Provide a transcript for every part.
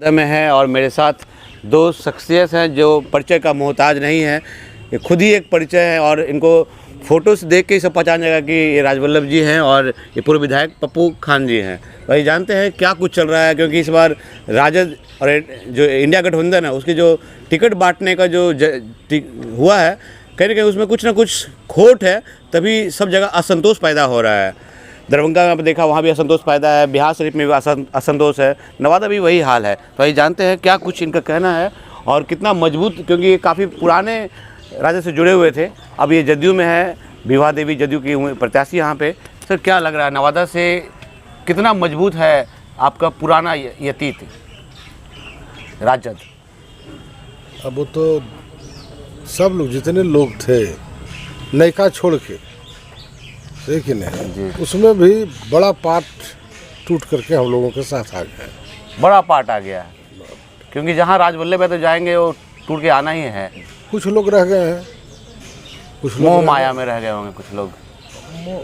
में है और मेरे साथ दो शख्सियत हैं जो परिचय का मोहताज नहीं है। ये खुद ही एक परिचय है और इनको फ़ोटोज़ देख के ही सब पहचान जाएगा कि ये राजवल्लभ जी हैं और ये पूर्व विधायक पप्पू खान जी हैं। वही जानते हैं क्या कुछ चल रहा है, क्योंकि इस बार राजद और जो इंडिया गठबंधन है उसकी जो टिकट बांटने का जो हुआ है, कहीं ना कहीं उसमें कुछ ना कुछ खोट है, तभी सब जगह असंतोष पैदा हो रहा है। दरभंगा में देखा, वहाँ भी असंतोष पैदा है, बिहार शरीफ में भी असंतोष है, नवादा भी वही हाल है। तो ये जानते हैं क्या कुछ इनका कहना है और कितना मजबूत, क्योंकि ये काफ़ी पुराने राजद से जुड़े हुए थे। अब ये जदयू में है, विभा देवी जदयू की प्रत्याशी यहाँ पे। सर क्या लग रहा है, नवादा से कितना मजबूत है आपका पुराना यतीत राजद? अब वो तो सब लोग, जितने लोग थे नयका छोड़ के, देखिए नहीं, उसमें भी बड़ा पार्ट टूट करके हम लोगों के साथ आ गया है। बड़ा पार्ट आ गया है, क्योंकि जहाँ राजवल्लभ है तो जाएंगे, वो टूट के आना ही है। कुछ लोग रह गए हैं, कुछ मोह माया में रह गए होंगे कुछ लोग।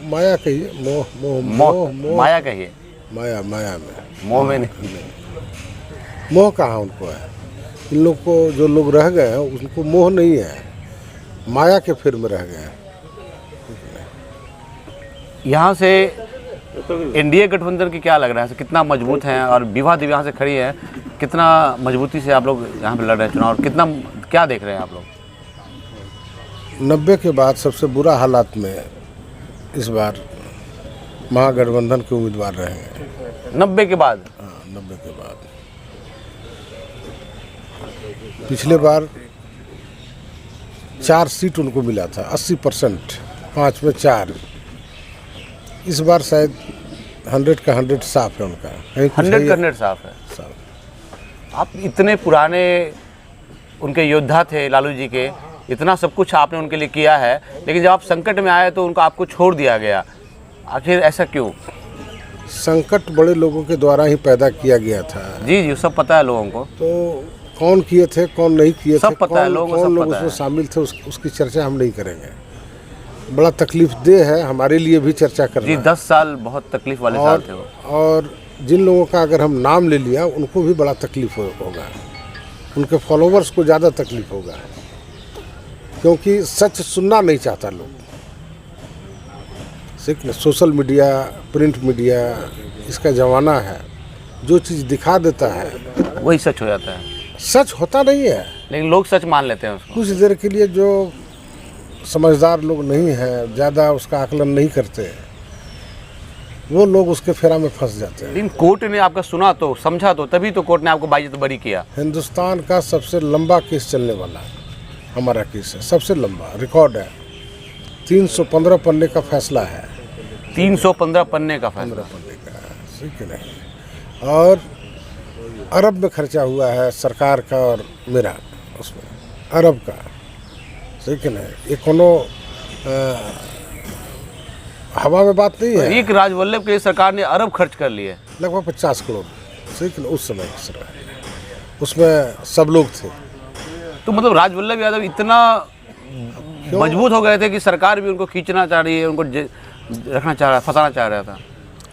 माया कहिए, मोह माया कहिए, माया में, मोह में नहीं। मोह कहाँ उनको है? इन लोग को, जो लोग रह गए हैं उनको मोह नहीं है, माया के फिर में रह गए हैं। यहाँ से एनडीए गठबंधन की क्या लग रहा है, कितना मजबूत हैं? और विभा देवी यहाँ से खड़ी है, कितना मजबूती से आप लोग यहाँ पे लड़ रहे हैं चुनाव, और कितना क्या देख रहे हैं आप लोग? 90 के बाद सबसे बुरा हालात में इस बार महागठबंधन के उम्मीदवार रहेंगे। 90 के बाद? हाँ, 90 के बाद। पिछले बार 4 सीट उनको मिला था, 80%, 5 में 4। इस बार शायद 100 का 100 साफ है उनका। 100 का 100 साफ है। आप इतने पुराने उनके योद्धा थे, लालू जी के, इतना सब कुछ आपने उनके लिए किया है, लेकिन जब आप संकट में आए तो उनको आपको छोड़ दिया गया, आखिर ऐसा क्यों? संकट बड़े लोगों के द्वारा ही पैदा किया गया था। जी सब पता है लोगों को। तो कौन किए थे, कौन नहीं किए सब थे, पता है लोगों को, कौन लोग उसमें शामिल थे, उसकी चर्चा हम नहीं करेंगे। बड़ा तकलीफ दे है हमारे लिए भी चर्चा करना। जी 10 साल बहुत तकलीफ वाले साल थे वो। और जिन लोगों का अगर हम नाम ले लिया उनको भी बड़ा तकलीफ होगा, उनके फॉलोवर्स को ज़्यादा तकलीफ होगा, क्योंकि सच सुनना नहीं चाहता लोग। ठीक ना, सोशल मीडिया, प्रिंट मीडिया, इसका ज़माना है, जो चीज़ दिखा देता है वही सच हो जाता है। सच होता नहीं है, लेकिन लोग सच मान लेते हैं उसको। कुछ देर के लिए जो समझदार लोग नहीं हैं, ज़्यादा उसका आकलन नहीं करते, वो लोग उसके फेरा में फंस जाते हैं। लेकिन कोर्ट ने आपका सुना तो, समझा तो, तभी तो कोर्ट ने आपको बाइज्जत बरी किया। हिंदुस्तान का सबसे लंबा केस चलने वाला हमारा केस है, सबसे लंबा रिकॉर्ड है। 315 पन्ने का फैसला है। 315 पन्ने का फैसला? 15 पन्ने का, ठीक है नहीं। और अरब में खर्चा हुआ है सरकार का और मेरा, उसमें अरब का, ठीक है ना। ये कोनो हवा में बात नहीं है। एक राजवल्लभ के लिए सरकार ने अरब खर्च कर लिए, लगभग 50 करोड़, ठीक है ना, उस समय की सरकार, उसमें सब लोग थे। तो मतलब राजवल्लभ यादव इतना मजबूत हो गए थे कि सरकार भी उनको खींचना चाह रही है, उनको रखना चाह रहा, फंसाना चाह रहा था।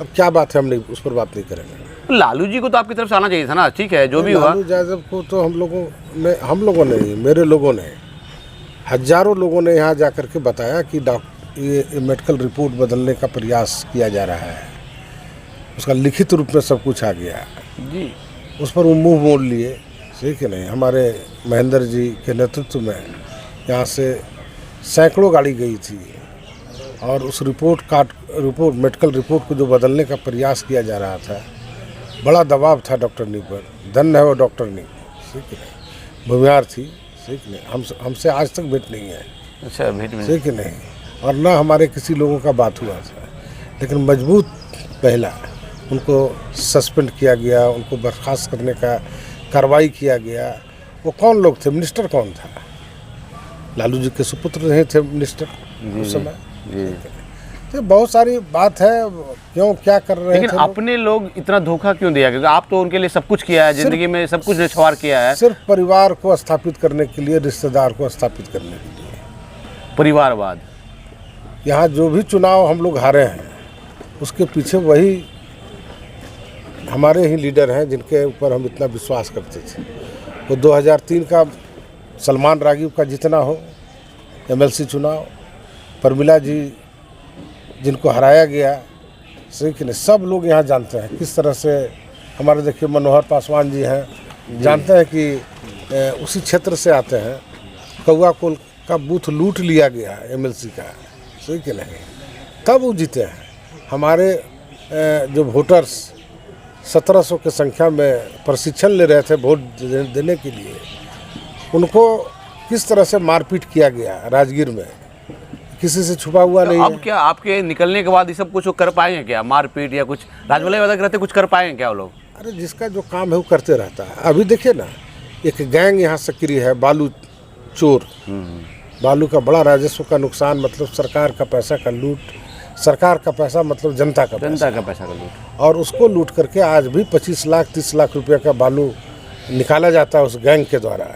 अब क्या बात है, हम नहीं उस पर बात नहीं करेंगे। लालू जी को तो आपकी तरफ से आना चाहिए था ना, ठीक है जो भी हुआ। लालू यादव को तो हम लोगों ने, मेरे लोगों ने, हजारों लोगों ने यहाँ जाकर के बताया कि ये मेडिकल रिपोर्ट बदलने का प्रयास किया जा रहा है। उसका लिखित रूप में सब कुछ आ गया जी, उस पर वो मुँह मोड़ लिए, ठीक है नहीं। हमारे महेंद्र जी के नेतृत्व में यहाँ से सैकड़ों गाड़ी गई थी, और उस रिपोर्ट मेडिकल रिपोर्ट को जो बदलने का प्रयास किया जा रहा था, बड़ा दबाव था डॉक्टरनी पर। धन्य है वो डॉक्टरनी, ठीक है, भूमिहार थी, ठीक नहीं। हमसे आज तक भेंट नहीं है। अच्छा, भेंट में? ठीक नहीं, और ना हमारे किसी लोगों का बात हुआ था, लेकिन मजबूत पहला उनको सस्पेंड किया गया, उनको बर्खास्त करने का कार्रवाई किया गया। वो कौन लोग थे? मिनिस्टर कौन था? लालू जी के सुपुत्र नहीं थे मिनिस्टर उस समय। तो बहुत सारी बात है, क्यों क्या कर रहे हैं। लेकिन अपने लोग इतना धोखा क्यों दिया? क्योंकि आप तो उनके लिए सब कुछ किया है, जिंदगी में सब कुछ निछावर किया है। सिर्फ परिवार को स्थापित करने के लिए, रिश्तेदार को स्थापित करने के लिए, परिवारवाद। यहाँ जो भी चुनाव हम लोग हारे हैं, उसके पीछे वही हमारे ही लीडर हैं जिनके ऊपर हम इतना विश्वास करते थे। वो 2003 का सलमान रागिब का जितना हो एमएलसी चुनाव, प्रमिला जी जिनको हराया गया, सही कि नहीं, सब लोग यहाँ जानते हैं किस तरह से। हमारे देखिए मनोहर पासवान जी हैं, जानते हैं कि उसी क्षेत्र से आते हैं। कौआ कोल का बूथ लूट लिया गया एमएलसी का, सही कि नहीं, तब वो जीते हैं। हमारे जो वोटर्स 1700 की संख्या में प्रशिक्षण ले रहे थे वोट देने के लिए, उनको किस तरह से मारपीट किया गया राजगीर में, किसी से छुपा हुआ नहीं अब है। क्या आपके निकलने के बाद ये सब कुछ वो कर पाएंगे क्या, मारपीट या कुछ राजवल्लभ यादव के रहते कुछ कर पाएंगे क्या वो लोग? अरे जिसका जो काम है वो करते रहता है। अभी देखिए ना, एक गैंग यहाँ सक्रिय है, बालू चोर। बालू का बड़ा राजस्व का नुकसान, मतलब सरकार का पैसा का लूट। सरकार का पैसा मतलब जनता का जनता का पैसा का लूट। और उसको लूट करके आज भी 25 लाख 30 लाख रुपए का बालू निकाला जाता है उस गैंग के द्वारा,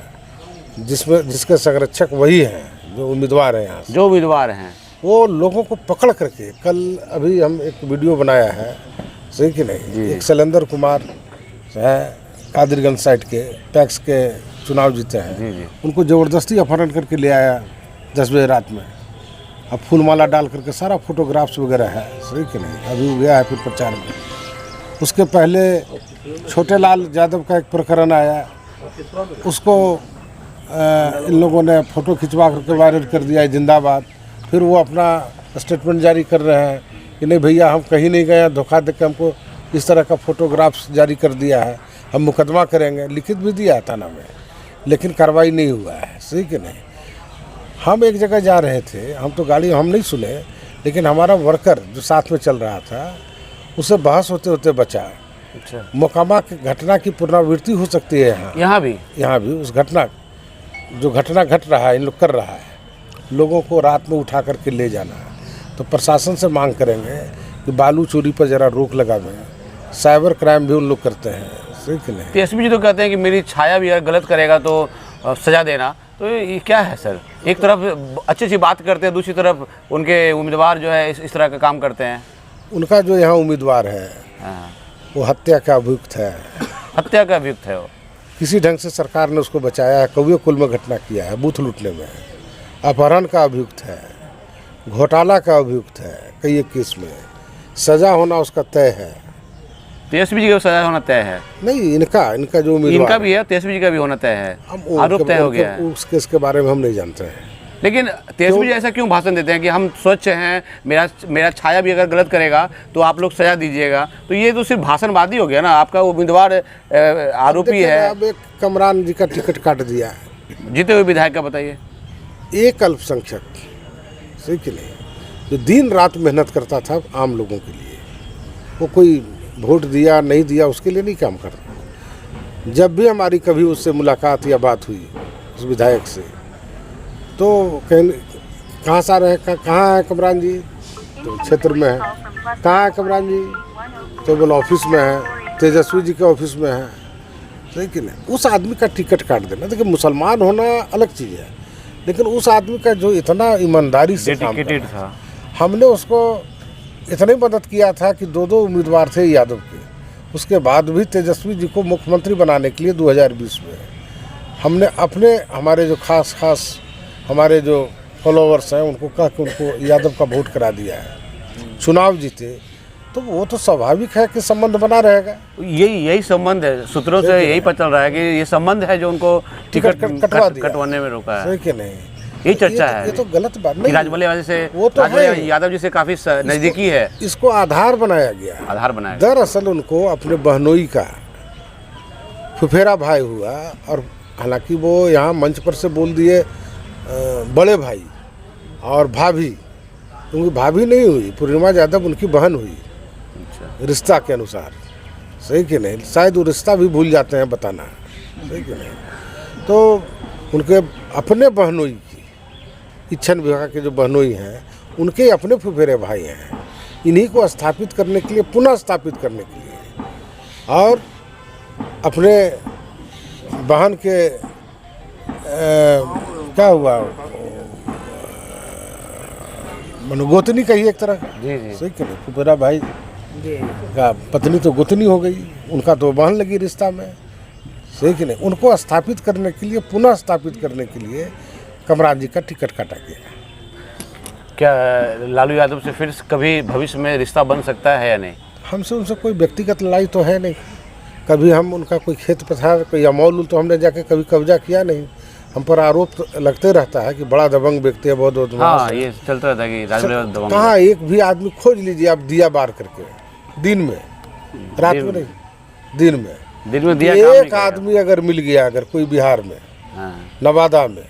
जिसके संरक्षक वही हैं जो उम्मीदवार हैं यहाँ से। जो उम्मीदवार हैं वो लोगों को पकड़ करके, कल अभी हम एक वीडियो बनाया है, सही कि नहीं, एक शैलेंद्र कुमार है कादिरगंज साइड के, टैक्स के चुनाव जीते हैं, उनको ज़बरदस्ती अपहरण करके ले आया 10 बजे रात में। अब फूलमाला डाल करके सारा फोटोग्राफ्स वगैरह है, सही कि नहीं, अभी गया है फिर प्रचार में। उसके पहले छोटे लाल यादव का एक प्रकरण आया, उसको इन लोगों ने फ़ोटो खिंचवा करके वायरल कर दिया है जिंदाबाद। फिर वो अपना स्टेटमेंट जारी कर रहे हैं कि नहीं भैया हम कहीं नहीं गए, धोखा देकर हमको इस तरह का फोटोग्राफ्स जारी कर दिया है, हम मुकदमा करेंगे। लिखित भी दिया है थाना में, लेकिन कार्रवाई नहीं हुआ है, सही कि नहीं। हम एक जगह जा रहे थे, हम तो गाड़ी हम नहीं सुने, लेकिन हमारा वर्कर जो साथ में चल रहा था उससे बहस होते होते बचा। अच्छा, मोकामा की घटना की पुनरावृत्ति हो सकती है यहाँ भी उस घटना जो घटना घट रहा है, इन लोग कर रहा है, लोगों को रात में उठा करके ले जाना है। तो प्रशासन से मांग करेंगे कि बालू चोरी पर ज़रा रोक लगावें। साइबर क्राइम भी उन लोग करते हैं, सही कि नहीं। एसपी जी तो कहते हैं कि मेरी छाया भी अगर गलत करेगा तो सजा देना, तो ये क्या है सर? एक तरफ अच्छी सी बात करते हैं, दूसरी तरफ उनके उम्मीदवार जो है इस तरह का काम करते हैं। उनका जो यहाँ उम्मीदवार है वो हत्या का अभियुक्त है। हत्या का अभियुक्त है वो। किसी ढंग से सरकार ने उसको बचाया है, कौवे कुल में घटना किया है, बूथ लूटने में। अपहरण का अभियुक्त है, घोटाला का अभियुक्त है, कई एक केस में सजा होना उसका तय है। तेजस्वी जी का सजा होना तय है? नहीं, इनका जो उम्मीदवार, इनका भी है, तेजस्वी जी का भी होना तय है, आरोप तय हो गया है। उस केस के बारे में हम नहीं जानते हैं। लेकिन तेजस्वी जी ऐसा क्यों भाषण देते हैं कि हम स्वच्छ हैं, मेरा छाया भी अगर गलत करेगा तो आप लोग सजा दीजिएगा? तो ये तो सिर्फ भाषणबाजी हो गया ना। आपका उम्मीदवार आरोपी है। अब एक कमरान जी का टिकट काट दिया है, जीते हुए विधायक का बताइए। एक अल्पसंख्यक, सही कि नहीं, जो दिन रात मेहनत करता था आम लोगों के लिए, वो कोई वोट दिया नहीं दिया उसके लिए नहीं काम कर रहा। जब भी हमारी कभी उससे मुलाकात या बात हुई उस विधायक से, तो कहाँ से आ रहे हैं, कहाँ है कमरान जी, तो क्षेत्र में है। कहाँ है कमरान जी, तो बोला ऑफिस में है, तेजस्वी जी के ऑफिस में है, सही कि नहीं। उस आदमी का टिकट काट देना, देखिए मुसलमान होना अलग चीज़ है, लेकिन उस आदमी का जो इतना ईमानदारी से काम कर रहा था, हमने उसको इतनी मदद किया था कि 2 उम्मीदवार थे यादव के, उसके बाद भी तेजस्वी जी को मुख्यमंत्री बनाने के लिए 2020 में हमने हमारे जो खास हमारे जो फॉलोवर्स हैं उनको कह के उनको यादव का वोट करा दिया है, चुनाव जीते। तो वो तो स्वाभाविक है कि संबंध बना रहेगा। यही संबंध है, सूत्रों से यही पता चल रहा है कि ये संबंध है जो उनको टिकट कटवाने में रोका है, सही कि नहीं। यही चर्चा है। ये तो गलत बात नहीं, राजवल्लभ यादव जी से काफी नजदीकी है। इसको आधार बनाया गया। दरअसल उनको अपने बहनोई का फुफेरा भाई हुआ, और हालांकि वो यहाँ मंच पर से बोल दिए बड़े भाई और भाभी, क्योंकि भाभी नहीं हुई, पूर्णिमा यादव उनकी बहन हुई रिश्ता के अनुसार, सही कि नहीं। शायद वो रिश्ता भी भूल जाते हैं बताना, सही कि नहीं। तो उनके अपने बहनोई की, इच्छन विवाह के जो बहनोई हैं, उनके अपने फुफेरे भाई हैं। इन्हीं को स्थापित करने के लिए, पुनः स्थापित करने के लिए, और अपने बहन के क्या हुआ, मनोगोतनी कही एक तरह, जी। सही कि नहीं, फुफेरा भाई का पत्नी तो गुतनी हो गई, उनका तो बहन लगी रिश्ता में, सही कि नहीं। उनको स्थापित करने के लिए, पुनः स्थापित करने के लिए कमरान जी का टिकट काटा गया। क्या लालू यादव से फिर कभी भविष्य में रिश्ता बन सकता है या नहीं? हमसे उनसे कोई व्यक्तिगत लड़ाई तो है नहीं, कभी हम उनका कोई खेत पथार, कोई अमौल तो हमने जाके कभी कब्जा किया नहीं। हम पर आरोप तो लगते रहता है कि बड़ा दबंग व्यक्ति है, बहुत बदमाश हाँ, है। ये चलता रहता है कि राजवल्लभ दबंग। कहाँ एक भी आदमी खोज लीजिए आप दिया बार करके, दिन में, रात में नहीं, दिन में दिया एक आदमी अगर मिल गया, अगर कोई बिहार में, नवादा में,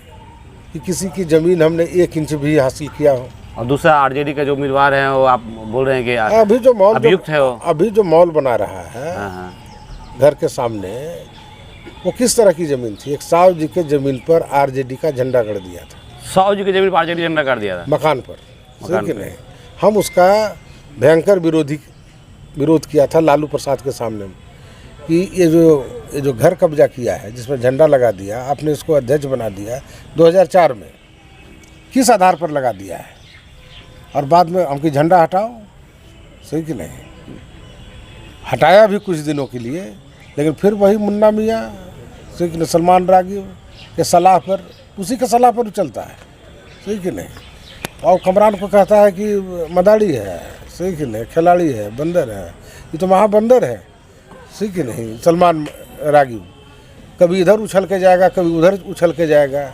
कि किसी की जमीन हमने 1 इंच भी हासिल किया हो। और दूसरा आरजेडी का जो उम्मीदवार है वो आप बोल रहे हैं कि अभी जो मॉल अभियुक्त है, वो अभी जो मॉल बना रहा है घर के सामने, वो किस तरह की जमीन थी? एक साहु जी के जमीन पर आरजेडी का झंडा गड़ दिया था, साहु जी की जमीन पर आरजेडी झंडा गाड़ दिया था मकान पर, सही कि नहीं। हम उसका भयंकर विरोध किया था लालू प्रसाद के सामने कि ये जो घर कब्जा किया है, जिसमें झंडा लगा दिया, आपने इसको अध्यक्ष बना दिया 2004 में, किस आधार पर लगा दिया है? और बाद में हमकी झंडा हटाओ, सही कि नहीं। हटाया भी कुछ दिनों के लिए, लेकिन फिर वही मुन्ना मियाँ, सही कि नहीं, सलमान रागी के सलाह पर, उसी के सलाह पर चलता है, सही कि नहीं। और कमरान को कहता है कि मदारी है, सही कि नहीं, खिलाड़ी है, बंदर है, ये तो महाबंदर है, सही कि नहीं। सलमान रागी कभी इधर उछल के जाएगा, कभी उधर उछल के जाएगा।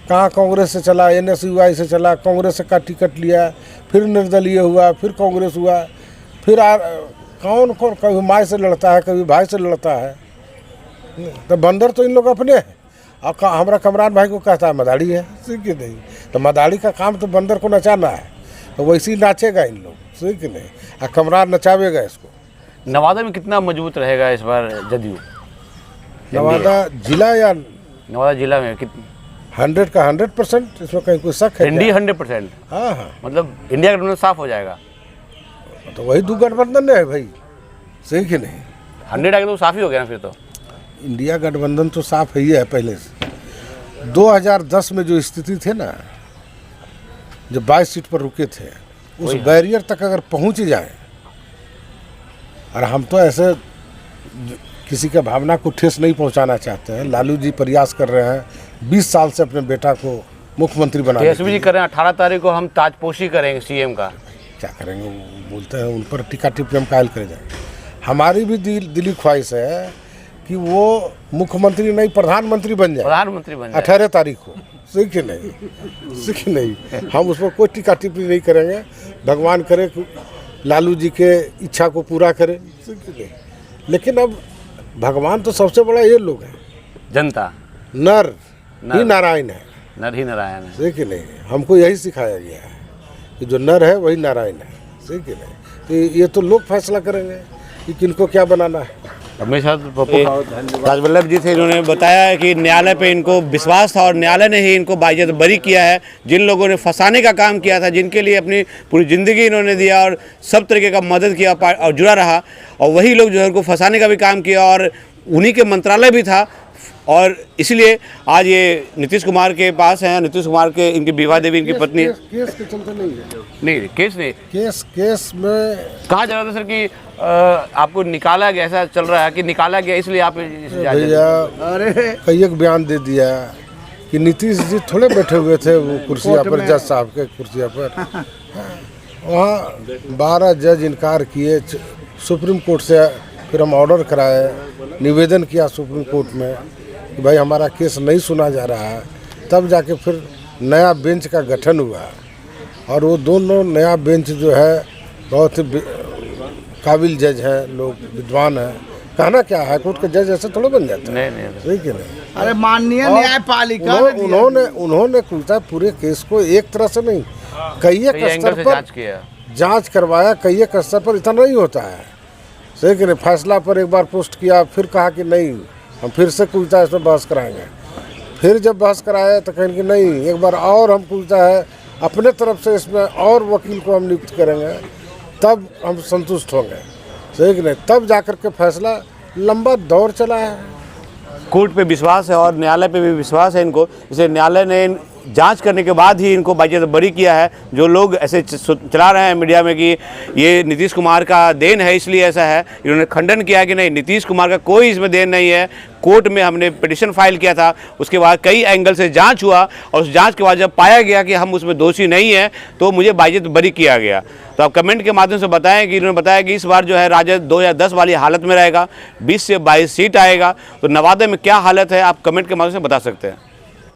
कहाँ कांग्रेस से चला, NSUI से चला, कांग्रेस का टिकट लिया, फिर निर्दलीय हुआ, फिर कांग्रेस हुआ, फिर कौन कभी माँ से लड़ता है, कभी भाई से लड़ता है। तो बंदर तो इन लोग अपने हैं। और हमारा कमरान भाई को कहता है मदारी है, सही कि नहीं। तो मदारी का काम तो बंदर को नचाना है, तो वैसे ही नाचेगा इन लोग, सही कि नहीं। और कमरान नचावेगा इसको। नवादा में कितना मजबूत रहेगा इस बार जदयू? नवादा जिला या नवादा जिला में कितना? 100 का 100%, इसमें कहीं कोई शक है? इंडिया 100%। हाँ, मतलब इंडिया गठबंधन साफ हो जाएगा, तो वही 2 गठबंधन है भाई, सही कि नहीं। 100 आगे तो साफ ही हो गया ना फिर तो। इंडिया गठबंधन तो साफ ही है पहले से। 2010 में जो स्थिति थे ना, जब 22 सीट पर रुके थे, उस बैरियर तक अगर पहुंच जाए, और हम तो ऐसे किसी के भावना को ठेस नहीं पहुंचाना चाहते हैं। लालू जी प्रयास कर रहे हैं 20 साल से अपने बेटा को मुख्यमंत्री बनाने के लिए। कर रहे हैं 18 तारीख को हम ताजपोशी करेंगे सीएम का। क्या करेंगे, वो बोलते हैं उन पर टीका टिप्पणी हम कायल करे जाएंगे। हमारी भी दिली ख्वाहिश है कि वो मुख्यमंत्री नहीं, प्रधानमंत्री बन जाए, 18 तारीख को, सही कि नहीं, सही कि नहीं। हम उस पर कोई टीका टिप्पणी नहीं करेंगे। भगवान करे कि लालू जी के इच्छा को पूरा करे, सही कि नहीं। लेकिन अब भगवान तो सबसे बड़ा ये लोग हैं, जनता, नर ही नारायण है, नर ही नारायण है, सही कि नहीं। हमको यही सिखाया गया है कि जो नर है वही नारायण है, सही कि नहीं। तो ये तो लोग फैसला करेंगे कि किनको क्या बनाना है। हमेशा राजवल्लभ जी थे, इन्होंने बताया कि न्यायालय पे इनको विश्वास था और न्यायालय ने ही इनको बाइज्जत बरी किया है। जिन लोगों ने फंसाने का काम किया था, जिनके लिए अपनी पूरी ज़िंदगी इन्होंने दिया और सब तरीके का मदद किया और जुड़ा रहा, और वही लोग जो है उनको फंसाने का भी काम किया, और उन्हीं के मंत्रालय भी था। और इसलिए आज ये नीतीश कुमार के पास हैं। नीतीश कुमार के, इनकी विवाह देवी, इनकी पत्नी। केस के चलते नहीं है, नहीं केस नहीं, केस में कहा जा रहा था सर कि आपको निकाला गया, ऐसा चल रहा है कि निकाला गया इसलिए आप भैया कई एक बयान दे दिया कि नीतीश जी थोड़े बैठे हुए थे वो कुर्सिया पर, जज साहब के कुर्सिया पर। वहाँ 12 जज इनकार किए, सुप्रीम कोर्ट से फिर हम ऑर्डर कराए, निवेदन किया सुप्रीम कोर्ट में कि भाई हमारा केस नहीं सुना जा रहा है। तब जाके फिर नया बेंच का गठन हुआ, और वो दोनों नया बेंच जो है बहुत काबिल जज हैं, लोग विद्वान हैं। कहना क्या, हाई कोर्ट के जज ऐसे थोड़े बन जाते हैं, नहीं सही कि नहीं। अरे माननीय न्यायपालिका उन्होंने पूछा पूरे केस को एक तरह से नहीं, कई एक स्तर पर जांच करवाया, कई एक स्तर पर। इतना नहीं होता है, सही कि नहीं। फैसला पर एक बार पोस्ट किया, फिर कहा कि नहीं हम फिर से पूछता है, इसमें बहस कराएंगे। फिर जब बहस कराया तो कहें कि नहीं, एक बार और हम पूछता है अपने तरफ से, इसमें और वकील को हम नियुक्त करेंगे, तब हम संतुष्ट होंगे, सही कि नहीं। तब जाकर के फैसला लंबा दौर चला है। कोर्ट पे विश्वास है और न्यायालय पे भी विश्वास है इनको, इसलिए न्यायालय ने जांच करने के बाद ही इनको बाइज्जत बरी किया है। जो लोग ऐसे चला रहे हैं मीडिया में कि ये नीतीश कुमार का देन है इसलिए ऐसा है, इन्होंने खंडन किया कि नहीं, नीतीश कुमार का कोई इसमें देन नहीं है। कोर्ट में हमने पिटिशन फाइल किया था, उसके बाद कई एंगल से जांच हुआ और उस जांच के बाद जब पाया गया कि हम उसमें दोषी नहीं हैं तो मुझे बाइज्जत बरी किया गया। तो आप कमेंट के माध्यम से बताएं कि इन्होंने बताया कि इस बार जो है राजद 2010 वाली हालत में रहेगा, 20 से 22 सीट आएगा। तो नवादा में क्या हालत है आप कमेंट के माध्यम से बता सकते हैं।